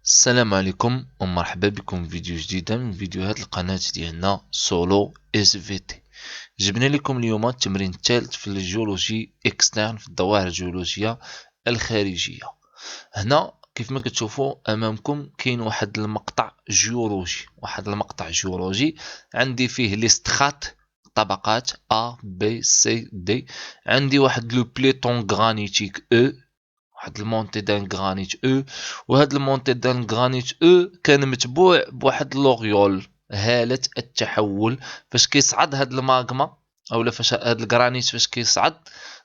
السلام عليكم ومرحبا بكم في فيديو جديد من فيديوهات القناة ديالنا سولو اس في تي. جبنا لكم اليوم التمرين الثالث في الجيولوجي اكسترن في الظواهر الجيولوجية الخارجية. هنا كيف ما كتشوفوا امامكم كاين واحد المقطع جيولوجي عندي فيه ليستخات طبقات A B C D. عندي واحد لو بليتون غرانيتيك E، واحد المونتي دان غرانيت او، وهاد المونتي دان غرانيت او كان متبوع بواحد لوغيول هالة التحول. فاش كيصعد هاد الماغما اولا فاش هاد الغرانيت فاش كيصعد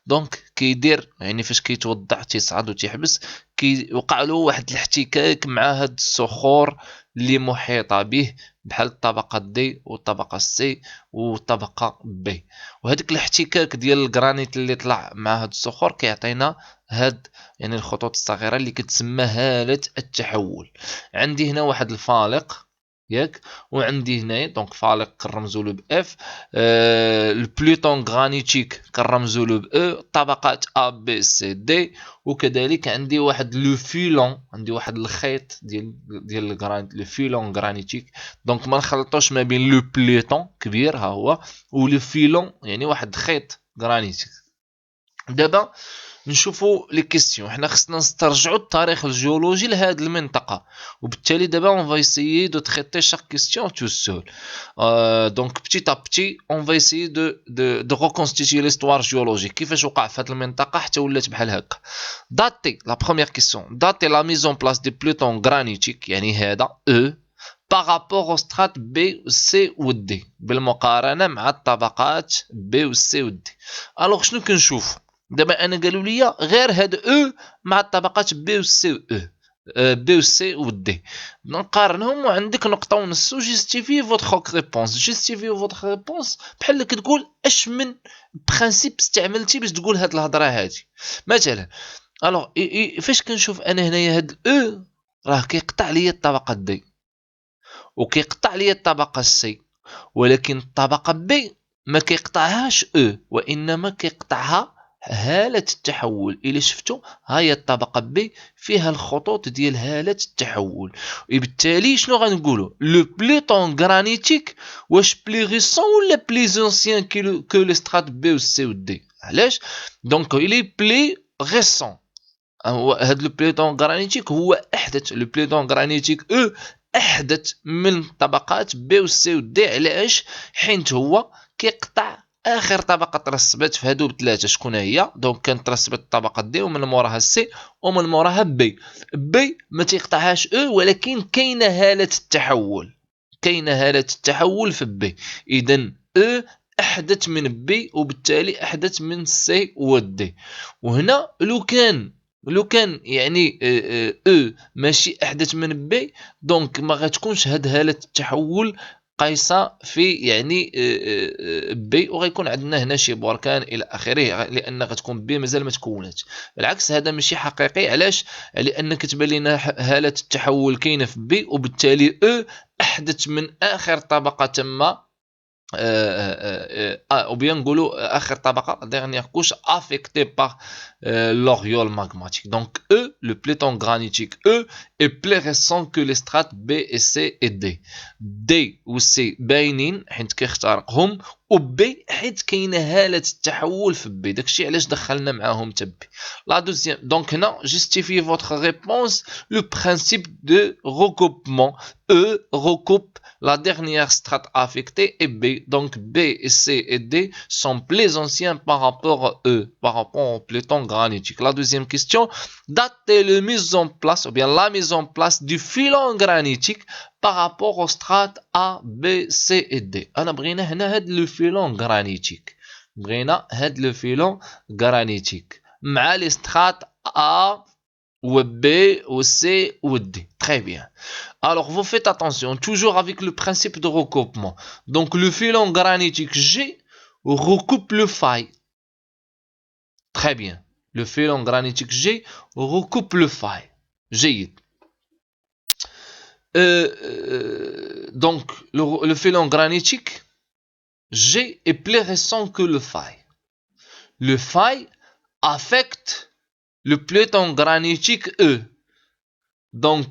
دونك كيدير يعني فاش كيتوضع تيصعد وتيحبس كيوقع له واحد الاحتكاك مع هاد الصخور اللي محيطة به بحال الطبقة دي والطبقة سي والطبقة بي، وهذاك الاحتكاك ديال الغرانيت اللي طلع مع هاد الصخور كيعطينا هاد يعني الخطوط الصغيرة اللي كتسمى هالة التحول. عندي هنا واحد الفالق ياك، وعندي هنا دونك فالق كنرمزو له باف، البلوتون غرانيتيك كنرمزو له ب طبقات ا بي سي دي، وكذلك عندي واحد لو فيلون، عندي واحد الخيط ديال الغرانيت لو فيلون غرانيتيك. دونك ما نخلطوش ما بين لو بلوتون كبير ها هو ولو فيلون يعني واحد خيط غرانيتيك. دابا نشوفوا لي كيسيون، حنا خصنا نسترجعوا التاريخ الجيولوجي لهاد المنطقه، وبالتالي دابا اون فا ايسيي دو تريتي شاك كيسيون تو سول. دونك بتيت ا بتي اون فا ايسيي دو ريكونستيتيي ليستوار جيولوجيك كيفاش وقع في هاد المنطقه حتى ولات بحال هكا. داتي لا بروميير كيسيون، داتي لا ميزون بلاص دي بلوتون غرانيتيك يعني هذا او بارابور او سترات بي و سي و دي، بالمقارنه مع الطبقات بي و سي و دي. الوغ شنو كنشوف دابا؟ انا قالوا لي غير هاد او مع الطبقات بي و سي و او، بي و سي و دي نقارنهم، وعندك نقطه ونص وجيستيفي فوتخ ريبونس. جيستيفي فوتخ ريبونس بحال كتقول اش من برانسيپ استعملتي باش تقول هاد الهضره هادي. مثلا الوغ فاش كنشوف انا هنايا هاد او راه كيقطع ليا الطبقه دي وكيقطع ليا الطبقه سي، ولكن الطبقه بي ما كيقطعهاش او وانما كيقطعها هالة التحول. إلا شفتوا هاي الطبقة بي فيها الخطوط ديال هالة التحول، وبالتالي شنو غنقولوا؟ لو بلوتون غرانيتيك واش بلي ريسون ولا بلي زونسيان كو لي سترات بي و سي و دي؟ علاش؟ دونك إلي بلي ريسون، هاد لو بلوتون غرانيتيك هو احدث، لو بلوتون غرانيتيك او احدث من طبقات بي و سي و دي. علاش؟ حيت هو كيقطع اخر طبقه ترسبت في هادو بثلاثه. شكون هي؟ دونك كانت ترسبت الطبقه دي ومن موراها سي ومن موراها بي. بي ما تيقطعهاش او، ولكن كاينه هاله التحول، كاينه هاله التحول في بي. اذا او احدث من بي وبالتالي احدث من سي و دي. وهنا لو كان يعني او ماشي احدث من بي، دونك ما غتكونش هاد هاله التحول قايسه في يعني بي، وغيكون عندنا هنا شي بركان الى اخره، لان غتكون بي مازال ما تكوناتش. بالعكس هذا ماشي حقيقي. علاش؟ لان كتبان لنا هاله التحول كاينه في بي، وبالتالي او احدث من اخر طبقه تم ou bien نقولوا اخر طبقه dernière couche affectée par l'oriole magmatique. Donc E, le platon granitique E est plus récent que les strates B et C et D. D و C باينين حيت كيخترقهم، و B حيت كاينه هاله التحول في B. داكشي علاش دخلنا معاهم حتى B. لا دوزيام دونك هنا justifiez votre réponse le principe de recoupement. E recoupe la dernière strate affectée et B. Donc B et C et D sont plus anciens par rapport à E, par rapport au platon granitique. La deuxième question, datez la mise en place, ou bien la mise en place du filon granitique par rapport aux strates A, B, C et D. أنا بغينا هنا هاد لو فيلون غرانيتيك، بغينا هاد لو فيلون غرانيتيك مع لي سترات A ou B ou C ou D. Très bien. Alors, vous faites attention, toujours avec le principe de recoupement. Donc, le filon granitique G recoupe le faille. Très bien. Le filon granitique G recoupe le faille. جيد. Donc, le filon granitique G est plus récent que le faille. Le faille affecte le platon granitique E. Donc,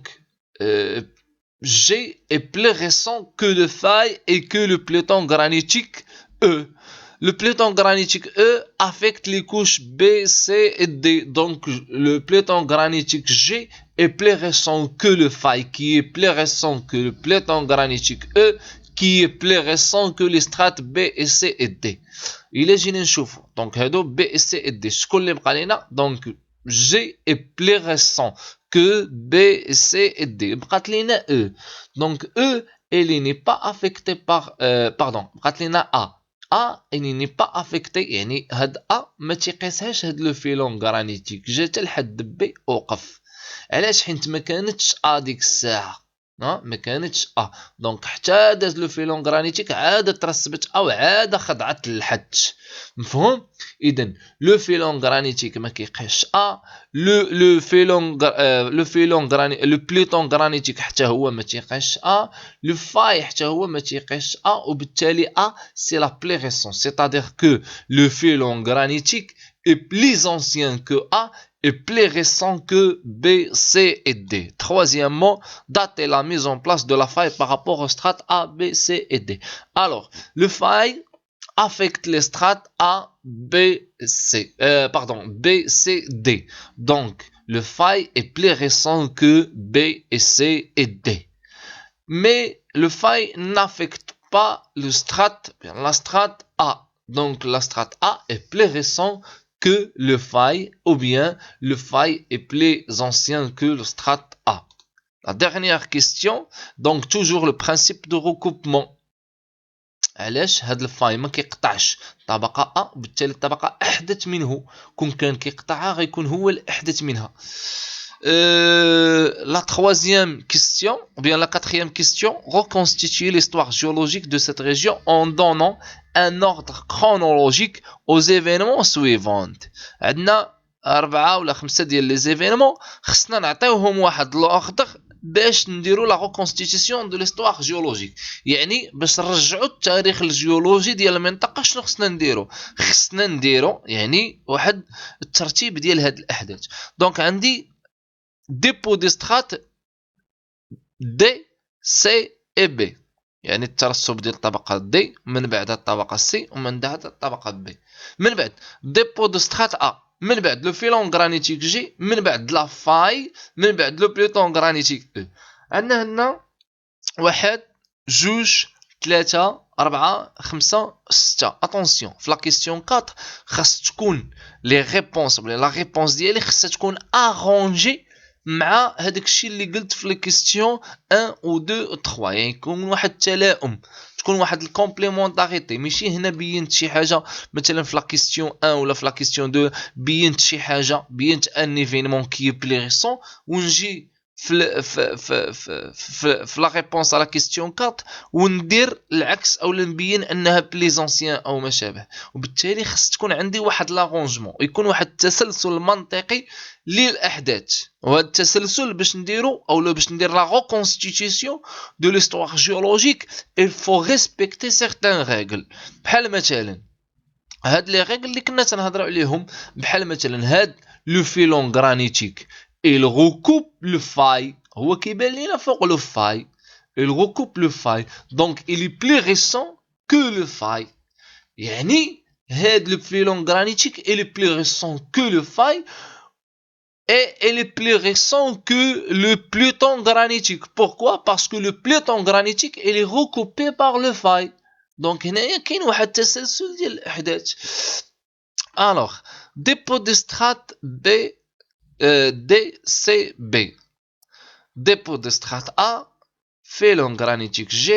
G est plus récent que le faille et que le peloton granitique E. Le peloton granitique E affecte les couches B, C et D. Donc, le peloton granitique G est plus récent que le faille, qui est plus récent que le peloton granitique E, qui est plus récent que les strates B et C et D. Il est جينا نشوفوا. Donc, هادو B et C et D. شكون اللي بقى لينا؟ Donc, G est plus récent que B, C et D. بقات لينا E. Donc, E, elle n'est pas affectée par... pardon, بقات لينا A. A, elle n'est pas affectée. يعني هاد A ما تيقيسهاش هاد لو فيلون غرانيتيك. جات لحد B وقف. علاش؟ حيت ما كانتش A ديك الساعة. ما كانتش A. دونك حتى داز لو فيلون غرانيتيك عاد ترسبت A وعاد خضعت للحدش. مفهوم؟ إذن لو فيلون غرانيتيك ما كيقيسش A. لو بلوتون غرانيتيك حتى هو ما تيقيسش A. لو فاي حتى هو ما تيقيسش A. وبالتالي A c'est la plus récente. C'est-à-dire que le filon granitique est plus ancien que A et plus récent que B, C et D. Troisièmement, dater la mise en place de la faille par rapport aux strates A, B, C et D. Alors, le faille affecte les strates A, B, C. B, C, D. Donc, le faille est plus récent que B et C et D. Mais le faille n'affecte pas le strate, la strate A. Donc, la strate A est plus récent que le faille, ou bien le faille est plus ancien que le strate A. La dernière question, donc toujours le principe de recoupement. علاش هاد الفاي ما كيقطعش طبقة A وبالتالي الطبقة أحدث منه كون كان كيقطعها غيكون هو الأحدث منها. La troisième question, ou bien la quatrième question, reconstituer l'histoire géologique de cette région en donnant un ordre chronologique aux événements suivants. عندنا 4 ولا 5 ديال لي زيفينمون خصنا نعطيوهم واحد l'ordre باش نديرو لا reconstitution de l'histoire géologique. يعني باش نرجعوا التاريخ الجيولوجي ديال المنطقه شنو خصنا نديرو؟ خصنا نديرو يعني واحد الترتيب ديال هاد الاحداث. دونك عندي dépôt des strates D, C et B. يعني الترسب ديال الطبقة D من بعد الطبقة C ومن بعد الطبقة B. من بعد dépôt de strate A. من بعد لو فيلون غرانيتيك جي. من بعد لا فاي. من بعد لو بلوتون غرانيتيك E. عندنا هنا 1 2 3 4 5 6. اتونسيون في لا كيسيون 4 خاص تكون لي ريبونس ولا لا ريبونس ديالي خاصها تكون ارونجي مع هذاك الشيء اللي قلت في لي كيستيون 1 و 2 و 3. يعني يكون واحد التلائم، تكون واحد الكومبليمونطاريتي. ماشي هنا بينت شي حاجه مثلا في لا كيستيون 1 ولا في لا كيستيون 2 بينت شي حاجه، بينت ان ايفينمون كي بلي ريسون ونجي في لا ريبونس على كيستيون 4 وندير العكس او نبين انها بلي زونسيان او ما شابه. وبالتالي خص تكون عندي واحد لارونجمون، يكون واحد التسلسل منطقي للاحداث. وهذا التسلسل باش نديرو او باش ندير لا ريكونستيتيسيون دو ليستوار جيولوجيك il faut respecter certains règles. بحال مثلا هاد لي ريغل اللي كنا تنهضروا عليهم، بحال مثلا هاد لو فيلون غرانيتيك il recoupe le faille. هو كيبان لينا فوق لو faille. il recoupe le faille. Donc il est plus récent que le faille. يعني هاد لو فيلون غرانيتيك il est plus récent que le faille et il est plus récent que le peloton granitique. Pourquoi? Parce que le peloton granitique il est recoupé par le faille. Donc هنايا كاين واحد التسلسل ديال الاحداث. Alors dépôt de strate B D, C, B. Dépôt de strate A, filon granitique G,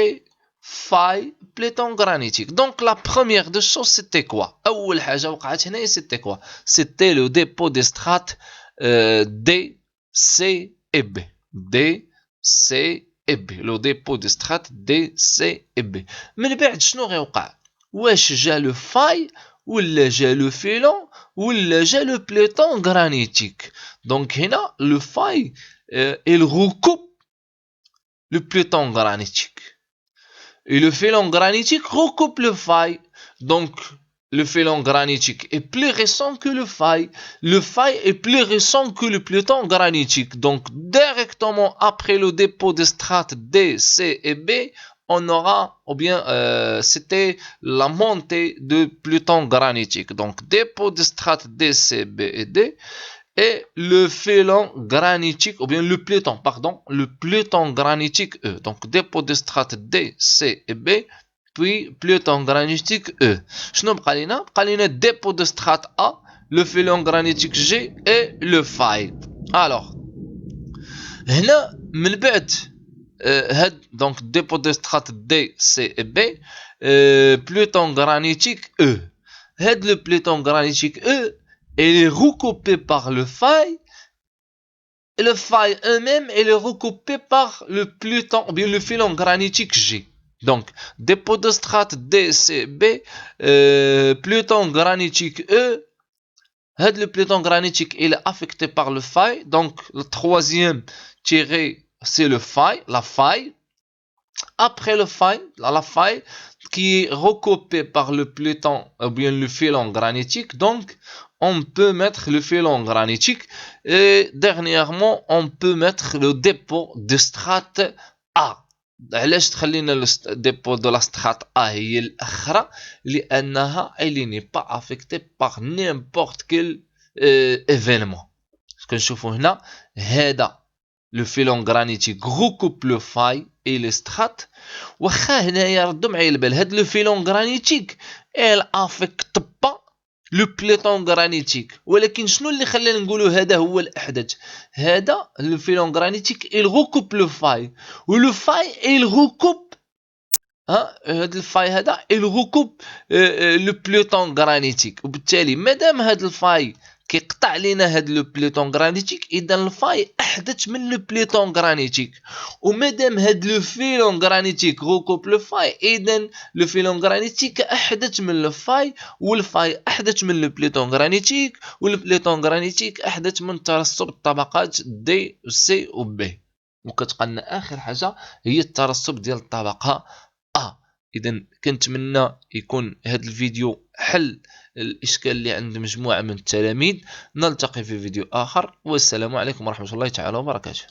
faille, peloton granitique. Donc la première des choses c'était quoi? أول حاجة وقعت هنا c'était quoi? C'était le dépôt de strate D, C et B. D, C et B. Le dépôt de strate D, C et B. من بعد شنو غيوقع؟ واش جا لو faille ولا جا لو فيلون ولا جا لو بلوتون غرانيتيك. دونك هنا لو فاي il recoupe le peloton granitique et le filon granitique recoupe le faille. Donc le filon granitique est plus récent que le faille. Le faille est plus récent que le pluton granitique. Donc, directement après le dépôt des strates D, C et B, on aura, ou bien c'était la montée de pluton granitique. Donc, dépôt des strates D, C, B et D. Et le filon granitique, ou bien le pluton, pardon, le pluton granitique E. Donc, dépôt de strates D, C et B, puis pluton granitique E. شنو بقى لنا؟ بقى لنا dépôt de strate A, le filon granitique G et le faille. Alors, هنا من بعد هاد donc dépôt de strate D, C et B, pluton granitique E. هاد le pluton granitique E, elle est recoupée par le faille. Et le faille eux-mêmes, elle est recoupée par le pluton, ou bien le filon granitique G. Donc, dépôt de strate D, C, B, pluton granitique E. Le pluton granitique, il est affecté par le faille. Donc, le troisième tiré, c'est le faille, la faille. Après le faille, la faille, qui est recoupée par le pluton, ou bien le filon granitique. Donc, on peut mettre le filon granitique. Et dernièrement, on peut mettre le dépôt de strate A. علاش تخلينا الديبو دو لا سترات A هي الأخرى؟ لأنها elle n'est pas affectée par n'importe quel événement. كنشوفوا هنا هذا le filon granitique recoupe le faille et les strates. واخا هنايا ردوا معايا البال هاد لو فيلون غرانيتيك elle affecte pas لو بليتون غرانيتيك، ولكن شنو اللي خلانا نقولوا هذا هو الاحدث؟ هذا لو فيلون غرانيتيك il recoupe le faille ولو faille il recoupe هاد الفاي هذا il recoupe لو بلوتون غرانيتيك، وبالتالي مادام هاد الفاي كيقطع لينا هاد لو بلوتون غرانيتيك، اذا الفاي احدث من لو بلوتون غرانيتيك، ومادام هاد لو فيلون غرانيتيك غوكوب لو فاي، اذا لو فيلون غرانيتيك احدث من لو فاي، والفاي احدث من لو بلوتون غرانيتيك، والبلوتون غرانيتيك احدث من ترسب الطبقات دي و سي و بي. وكتبقى لنا اخر حاجه هي الترسب ديال الطبقه إذا كنتمنى يكون هذا الفيديو حل الإشكال اللي عند مجموعة من التلاميذ. نلتقي في فيديو آخر، والسلام عليكم ورحمة الله تعالى وبركاته.